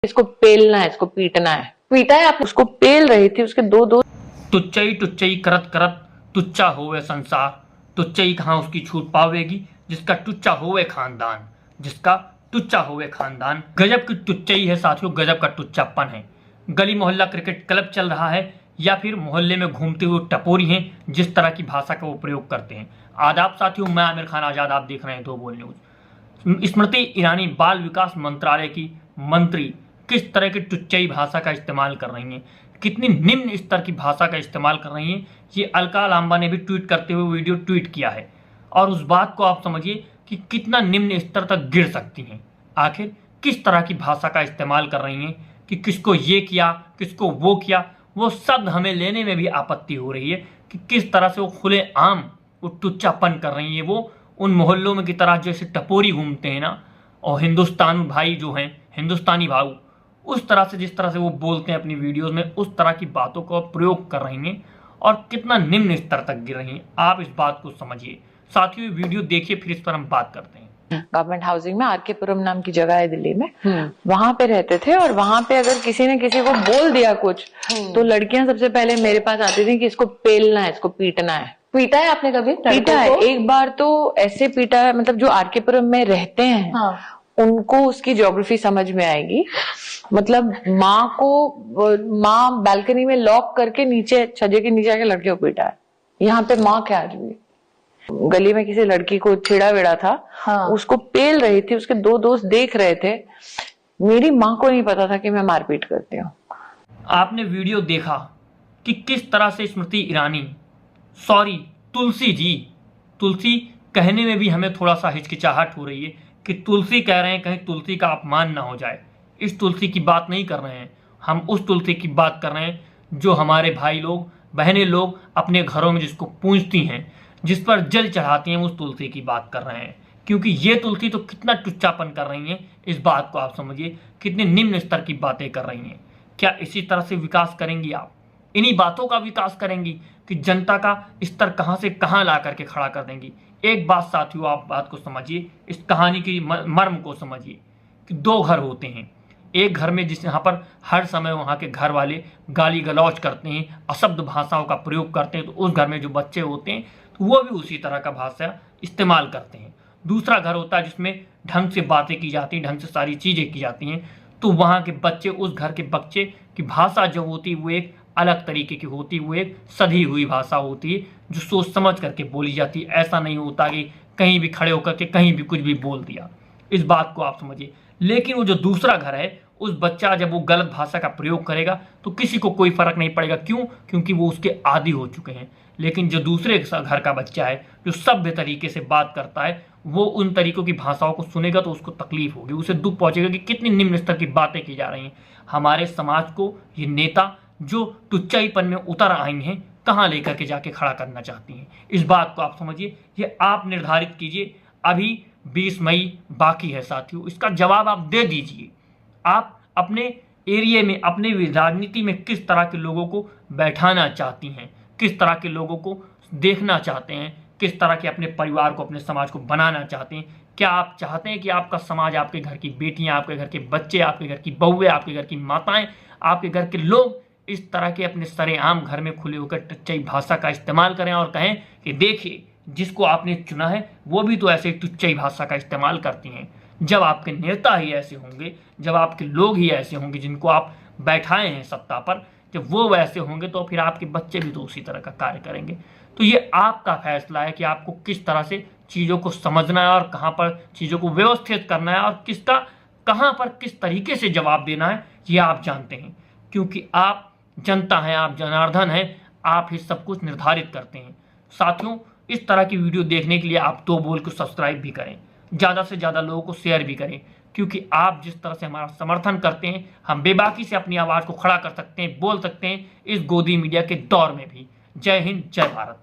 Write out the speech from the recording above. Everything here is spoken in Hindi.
इसको पेलना है, इसको पीटना है। पीटा है, आप उसको पेल रही थी, उसके दो दोस्त। टुच्चई टुच्चई करत करत टुच्चा होवे संसार, टुच्चई कहाँ उसकी छूट पावेगी जिसका टुच्चा होवे खानदान, जिसका टुच्चा होवे खानदान। गजब की टुच्चई है साथियों, गजब का टुच्चापन है। गली मोहल्ला क्रिकेट क्लब चल रहा है या फिर मोहल्ले में घूमते हुए टपोरी हैं, जिस तरह की भाषा का वो प्रयोग करते हैं। आदाब साथियों, मैं आमिर खान आजाद, आप देख रहे हैं दो बोल न्यूज। स्मृति ईरानी बाल विकास मंत्रालय की मंत्री किस तरह की टुच्चई भाषा का इस्तेमाल कर रही हैं, कितनी निम्न स्तर की भाषा का इस्तेमाल कर रही हैं, ये अलका लांबा ने भी ट्वीट करते हुए वीडियो ट्वीट किया है। और उस बात को आप समझिए कि कितना निम्न स्तर तक गिर सकती हैं। आखिर किस तरह की भाषा का इस्तेमाल कर रही हैं कि किसको ये किया, किसको वो किया, वो शब्द हमें लेने में भी आपत्ति हो रही है कि किस तरह से वो खुले आम वो टुच्चापन कर रही है। वो उन मोहल्लों में की तरह जैसे टपोरी घूमते हैं ना, और हिंदुस्तान भाई जो हैं, हिंदुस्तानी भाऊ, उस तरह से जिस तरह से वो बोलते हैं अपनी वीडियोस में, उस तरह की बातों का प्रयोग कर रही हैं और कितना निम्न स्तर तक गिर रही हैं। आप इस बात को समझिए साथियों, ये वीडियो देखिए, फिर इस पर हम बात करते हैं। गवर्नमेंट हाउसिंग में आर के पुरम नाम की जगह है दिल्ली में, वहां पे रहते थे। और वहां पे अगर किसी ने किसी को बोल दिया कुछ, तो लड़कियां सबसे पहले मेरे पास आती थी कि इसको पेलना है, इसको पीटना है। पीटा है आपने कभी? पीटा है, एक बार तो ऐसे पीटा है, मतलब जो आर के पुरम में रहते हैं, हाँ, उनको उसकी ज्योग्राफी समझ में आएगी। मतलब माँ बालकनी में लॉक करके नीचे छज्जे के नीचे आके लड़कियों को पीटा है। यहाँ पे माँ क्या आज भी गली में किसी लड़की को छेड़ा वेड़ा था, हाँ, उसको पेल रही थी, उसके दो दोस्त देख रहे थे। मेरी माँ को नहीं पता था कि मैं मारपीट करती हूँ। आपने वीडियो देखा कि किस तरह से स्मृति ईरानी, सॉरी तुलसी जी, तुलसी कहने में भी हमें थोड़ा सा हिचकिचाहट हो रही है कि तुलसी कह रहे हैं, कहीं तुलसी का अपमान ना हो जाए। इस तुलसी की बात नहीं कर रहे हैं हम, उस तुलसी की बात कर रहे हैं जो हमारे भाई लोग, बहनें लोग अपने घरों में जिसको पूजती हैं, जिस पर जल चढ़ाती हैं, उस तुलसी की बात कर रहे हैं। क्योंकि ये तुलसी तो कितना टुच्चापन कर रही हैं, इस बात को आप समझिए, कितने निम्न स्तर की बातें कर रही हैं। क्या इसी तरह से विकास करेंगी आप? इन्हीं बातों का विकास करेंगी कि जनता का स्तर कहां से कहां ला करके खड़ा कर देंगी? एक बात साथियों, आप बात को समझिए, इस कहानी की मर्म को समझिए कि दो घर होते हैं। एक घर में जिस यहाँ पर हर समय वहाँ के घर वाले गाली गलौज करते हैं, अशब्द भाषाओं का प्रयोग करते हैं, तो उस घर में जो बच्चे होते हैं तो वो भी उसी तरह का भाषा इस्तेमाल करते हैं। दूसरा घर होता है जिसमें ढंग से बातें की जाती हैं, ढंग से सारी चीज़ें की जाती हैं, तो वहाँ के बच्चे, उस घर के बच्चे की भाषा जो होती है वो एक अलग तरीके की होती है, वो एक सधी हुई भाषा होती है जो सोच समझ करके बोली जाती है। ऐसा नहीं होता कि कहीं भी खड़े होकर के कहीं भी कुछ भी बोल दिया। इस बात को आप समझिए। लेकिन वो जो दूसरा घर है, उस बच्चा जब वो गलत भाषा का प्रयोग करेगा तो किसी को कोई फर्क नहीं पड़ेगा। क्यों? क्योंकि वो उसके आदी हो चुके हैं। लेकिन जो दूसरे घर का बच्चा है, जो सभ्य तरीके से बात करता है, वो उन तरीकों की भाषाओं को सुनेगा तो उसको तकलीफ होगी, उसे दुख पहुंचेगा कि कितनी निम्न स्तर की बातें की जा रही हैं। हमारे समाज को ये नेता जो टुच्चाईपन में उतर आई हैं, कहाँ लेकर के जाके खड़ा करना चाहती हैं? इस बात को आप समझिए, ये आप निर्धारित कीजिए। अभी 20 मई बाकी है साथियों, इसका जवाब आप दे दीजिए। आप अपने एरिया में, अपने राजनीति में किस तरह के लोगों को बैठाना चाहती हैं, किस तरह के लोगों को देखना चाहते हैं, किस तरह के अपने परिवार को, अपने समाज को बनाना चाहते हैं? क्या आप चाहते हैं कि आपका समाज, आपके घर की बेटियां, आपके घर के बच्चे, आपके घर की बहुएं, आपके घर की माताएं, आपके घर के लोग इस तरह के अपने सरेआम घर में खुले होकर टुच्चाई भाषा का इस्तेमाल करें और कहें कि देखिए जिसको आपने चुना है वो भी तो ऐसे टुच्चाई भाषा का इस्तेमाल करती हैं? जब आपके नेता ही ऐसे होंगे, जब आपके लोग ही ऐसे होंगे जिनको आप बैठाए हैं सत्ता पर, जब वो वैसे होंगे तो फिर आपके बच्चे भी तो उसी तरह का कार्य करेंगे। तो ये आपका फैसला है कि आपको किस तरह से चीज़ों को समझना है और कहाँ पर चीज़ों को व्यवस्थित करना है और किसका कहाँ पर किस तरीके से जवाब देना है, ये आप जानते हैं। क्योंकि आप जनता हैं, आप जनार्दन हैं, आप ही सब कुछ निर्धारित करते हैं। साथियों, इस तरह की वीडियो देखने के लिए आप दो बोल को सब्सक्राइब भी करें, ज़्यादा से ज़्यादा लोगों को शेयर भी करें, क्योंकि आप जिस तरह से हमारा समर्थन करते हैं, हम बेबाकी से अपनी आवाज़ को खड़ा कर सकते हैं, बोल सकते हैं इस गोदी मीडिया के दौर में भी। जय हिंद, जय भारत।